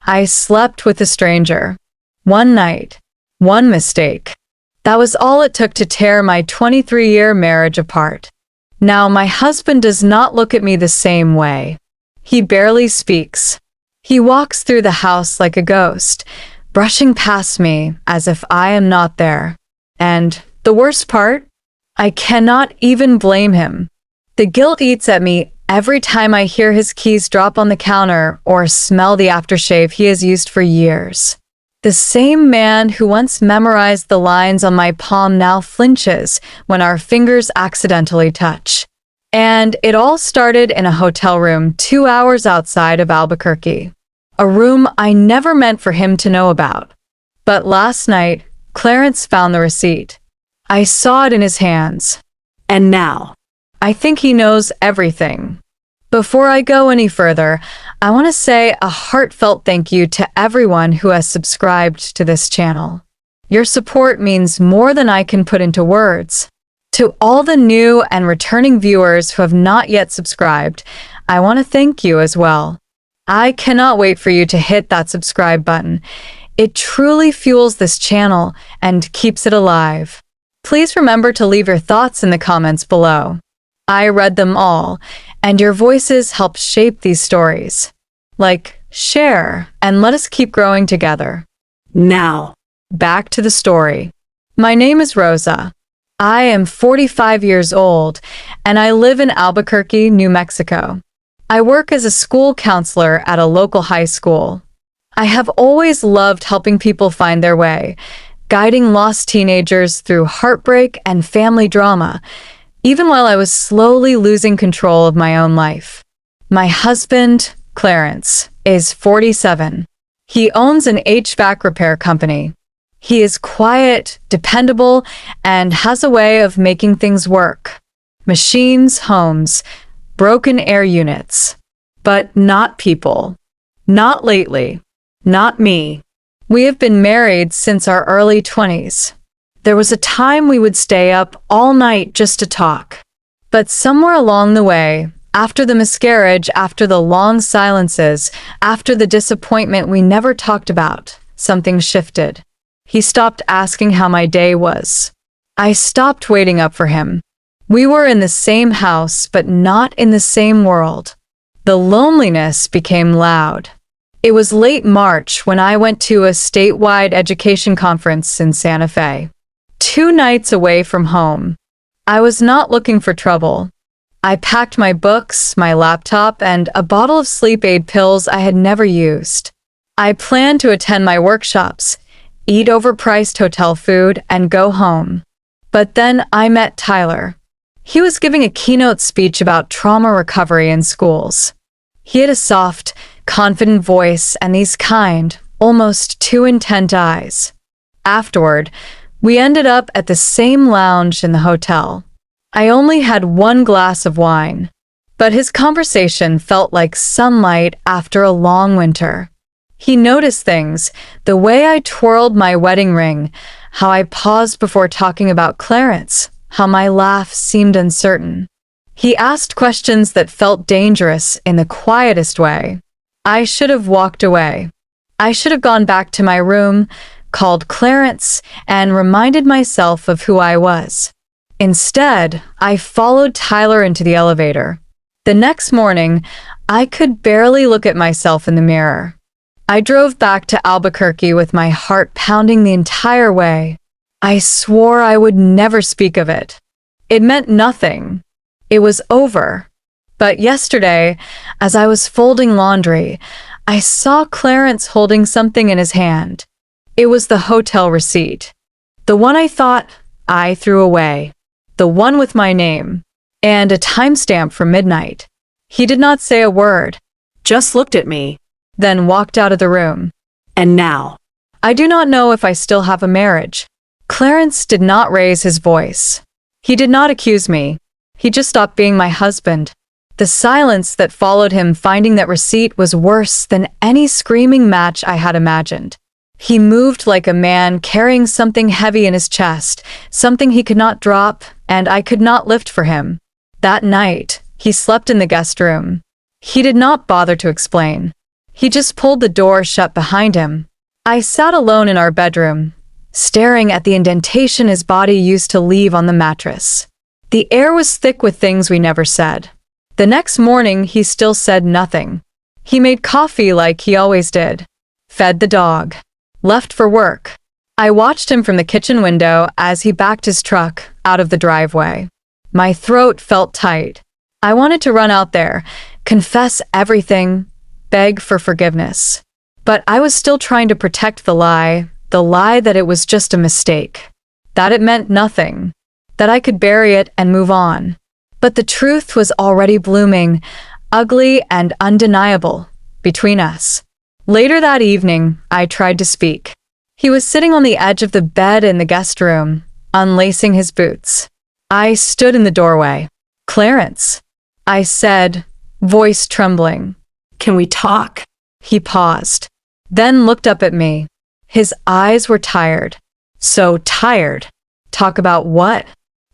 I slept with a stranger. One night. One mistake. That was all it took to tear my 23-year marriage apart. Now my husband does not look at me the same way. He barely speaks. He walks through the house like a ghost, brushing past me as if I am not there. And the worst part? I cannot even blame him. The guilt eats at me every time I hear his keys drop on the counter or smell the aftershave he has used for years. The same man who once memorized the lines on my palm now flinches when our fingers accidentally touch. And it all started in a hotel room 2 hours outside of Albuquerque. A room I never meant for him to know about. But last night, Clarence found the receipt. I saw it in his hands. And now, I think he knows everything. Before I go any further, I want to say a heartfelt thank you to everyone who has subscribed to this channel. Your support means more than I can put into words. To all the new and returning viewers who have not yet subscribed, I want to thank you as well. I cannot wait for you to hit that subscribe button. It truly fuels this channel and keeps it alive. Please remember to leave your thoughts in the comments below. I read them all, and your voices help shape these stories. Like, share, and let us keep growing together. Now, back to the story. My name is Rosa. I am 45 years old, and I live in Albuquerque, New Mexico. I work as a school counselor at a local high school. I have always loved helping people find their way, guiding lost teenagers through heartbreak and family drama, even while I was slowly losing control of my own life. My husband, Clarence, is 47. He owns an HVAC repair company. He is quiet, dependable, and has a way of making things work. Machines, homes, broken air units. But not people. Not lately. Not me. We have been married since our early 20s. There was a time we would stay up all night just to talk. But somewhere along the way, after the miscarriage, after the long silences, after the disappointment we never talked about, something shifted. He stopped asking how my day was. I stopped waiting up for him. We were in the same house, but not in the same world. The loneliness became loud. It was late March when I went to a statewide education conference in Santa Fe. 2 nights away from home. I was not looking for trouble. I packed my books, my laptop, and a bottle of sleep aid pills I had never used. I planned to attend my workshops, eat overpriced hotel food, and go home. But then I met Tyler. He was giving a keynote speech about trauma recovery in schools. He had a soft, confident voice and these kind, almost too intent eyes. Afterward, we ended up at the same lounge in the hotel. I only had 1 glass of wine, but his conversation felt like sunlight after a long winter. He noticed things, the way I twirled my wedding ring, how I paused before talking about Clarence, how my laugh seemed uncertain. He asked questions that felt dangerous in the quietest way. I should have walked away. I should have gone back to my room, called Clarence, and reminded myself of who I was. Instead, I followed Tyler into the elevator. The next morning, I could barely look at myself in the mirror. I drove back to Albuquerque with my heart pounding the entire way. I swore I would never speak of it. It meant nothing. It was over. But yesterday, as I was folding laundry, I saw Clarence holding something in his hand. It was the hotel receipt. The one I thought I threw away. The one with my name. And a timestamp for midnight. He did not say a word. Just looked at me. Then walked out of the room. And now, I do not know if I still have a marriage. Clarence did not raise his voice. He did not accuse me. He just stopped being my husband. The silence that followed him finding that receipt was worse than any screaming match I had imagined. He moved like a man carrying something heavy in his chest, something he could not drop, and I could not lift for him. That night, he slept in the guest room. He did not bother to explain. He just pulled the door shut behind him. I sat alone in our bedroom, staring at the indentation his body used to leave on the mattress. The air was thick with things we never said. The next morning, he still said nothing. He made coffee like he always did, fed the dog, left for work. I watched him from the kitchen window as he backed his truck out of the driveway. My throat felt tight. I wanted to run out there, confess everything, beg for forgiveness. But I was still trying to protect the lie that it was just a mistake, that it meant nothing, that I could bury it and move on. But the truth was already blooming, ugly and undeniable, between us. Later that evening, I tried to speak. He was sitting on the edge of the bed in the guest room, unlacing his boots. I stood in the doorway. "Clarence," I said, voice trembling. "Can we talk?" He paused, then looked up at me. His eyes were tired. So tired. "Talk about what?"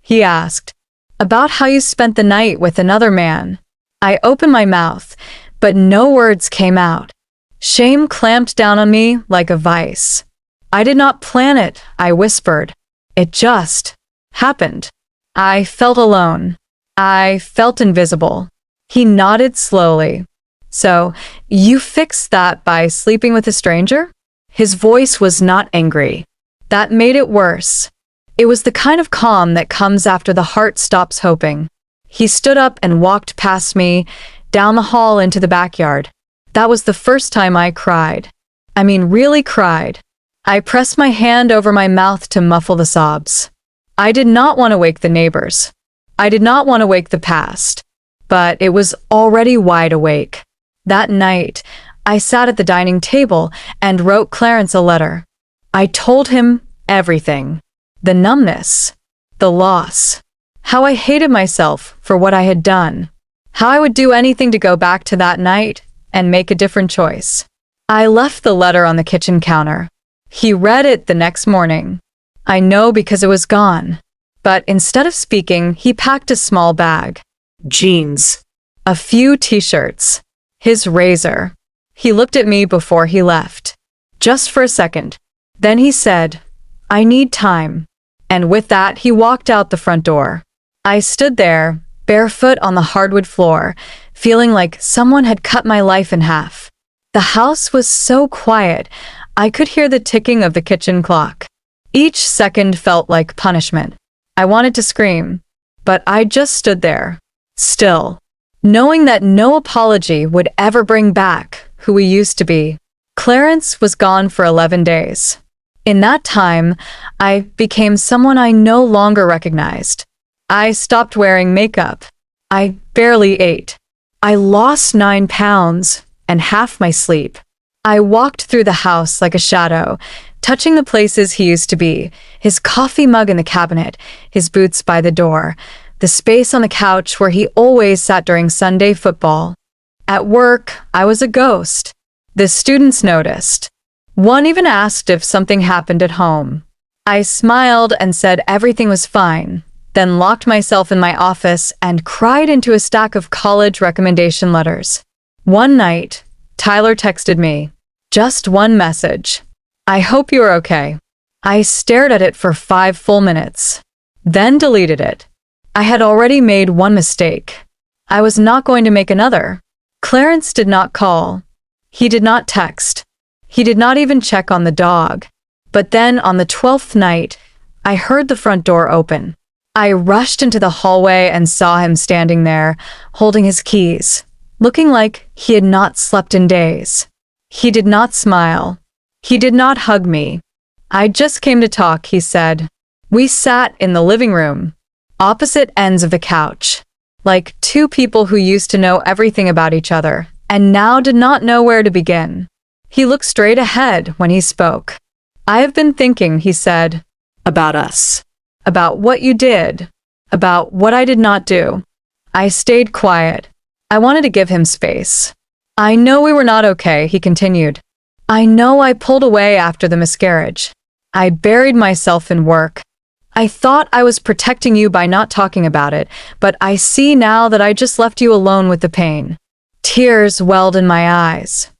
he asked. "About how you spent the night with another man." I opened my mouth, but no words came out. Shame clamped down on me like a vice. "I did not plan it," I whispered. "It just happened." I felt alone. I felt invisible. He nodded slowly. "So, you fixed that by sleeping with a stranger?" His voice was not angry. That made it worse. It was the kind of calm that comes after the heart stops hoping. He stood up and walked past me, down the hall into the backyard. That was the first time I cried. I mean, really cried. I pressed my hand over my mouth to muffle the sobs. I did not want to wake the neighbors. I did not want to wake the past. But it was already wide awake. That night, I sat at the dining table and wrote Clarence a letter. I told him everything. The numbness, the loss, how I hated myself for what I had done, how I would do anything to go back to that night and make a different choice. I left the letter on the kitchen counter. He read it the next morning. I know because it was gone. But instead of speaking, he packed a small bag. Jeans. A few t-shirts. His razor. He looked at me before he left. Just for a second. Then he said, "I need time." And with that, he walked out the front door. I stood there, barefoot on the hardwood floor, feeling like someone had cut my life in half. The house was so quiet, I could hear the ticking of the kitchen clock. Each second felt like punishment. I wanted to scream, but I just stood there, still, knowing that no apology would ever bring back who we used to be. Clarence was gone for 11 days. In that time, I became someone I no longer recognized. I stopped wearing makeup. I barely ate. I lost 9 pounds and half my sleep. I walked through the house like a shadow, touching the places he used to be, his coffee mug in the cabinet, his boots by the door, the space on the couch where he always sat during Sunday football. At work, I was a ghost. The students noticed. One even asked if something happened at home. I smiled and said everything was fine, then locked myself in my office and cried into a stack of college recommendation letters. One night, Tyler texted me. Just one message. "I hope you are okay." I stared at it for 5 full minutes, then deleted it. I had already made one mistake. I was not going to make another. Clarence did not call. He did not text. He did not even check on the dog. But then on the 12th night, I heard the front door open. I rushed into the hallway and saw him standing there, holding his keys, looking like he had not slept in days. He did not smile. He did not hug me. "I just came to talk," he said. We sat in the living room, opposite ends of the couch, like two people who used to know everything about each other and now did not know where to begin. He looked straight ahead when he spoke. "I have been thinking," he said, About us. "about what you did, about what I did not do." I stayed quiet. I wanted to give him space. "I know we were not okay," he continued. "I know I pulled away after the miscarriage. I buried myself in work. I thought I was protecting you by not talking about it, but I see now that I just left you alone with the pain." Tears welled in my eyes.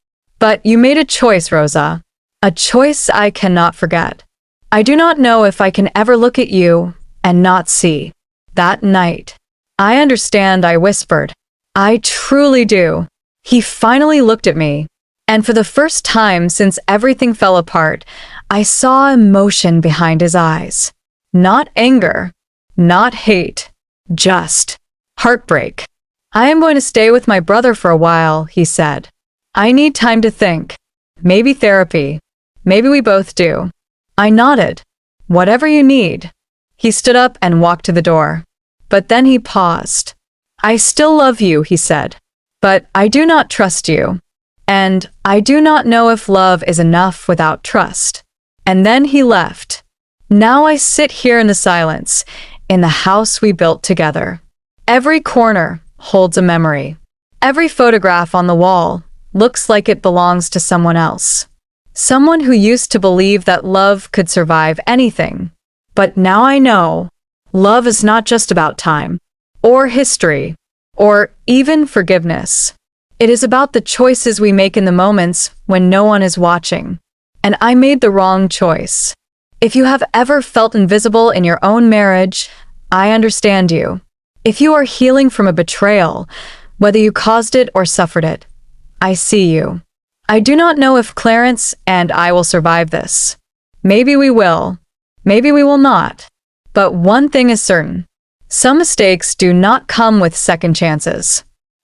But you made a choice, Rosa. A choice I cannot forget. I do not know if I can ever look at you and not see. That night. I understand, I whispered. I truly do. He finally looked at me. And for the first time since everything fell apart, I saw emotion behind his eyes. Not anger, not hate, just heartbreak. I am going to stay with my brother for a while, he said. I need time to think. Maybe therapy. Maybe we both do. I nodded. Whatever you need. He stood up and walked to the door. But then he paused. I still love you, he said. But I do not trust you. And I do not know if love is enough without trust. And then he left. Now I sit here in the silence, in the house we built together. Every corner holds a memory. Every photograph on the wall looks like it belongs to someone else. Someone who used to believe that love could survive anything. But now I know, love is not just about time, or history, or even forgiveness. It is about the choices we make in the moments when no one is watching. And I made the wrong choice. If you have ever felt invisible in your own marriage, I understand you. If you are healing from a betrayal, whether you caused it or suffered it, I see you. I do not know if Clarence and I will survive this. Maybe we will. Maybe we will not. But one thing is certain. Some mistakes do not come with second chances.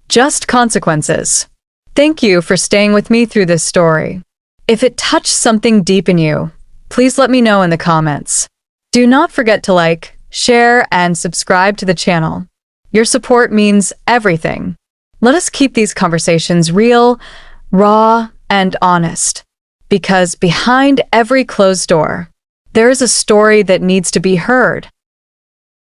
Just consequences. Thank you for staying with me through this story. If it touched something deep in you, please let me know in the comments. Do not forget to like, share, and subscribe to the channel. Your support means everything. Let us keep these conversations real, raw, and honest. Because behind every closed door, there is a story that needs to be heard.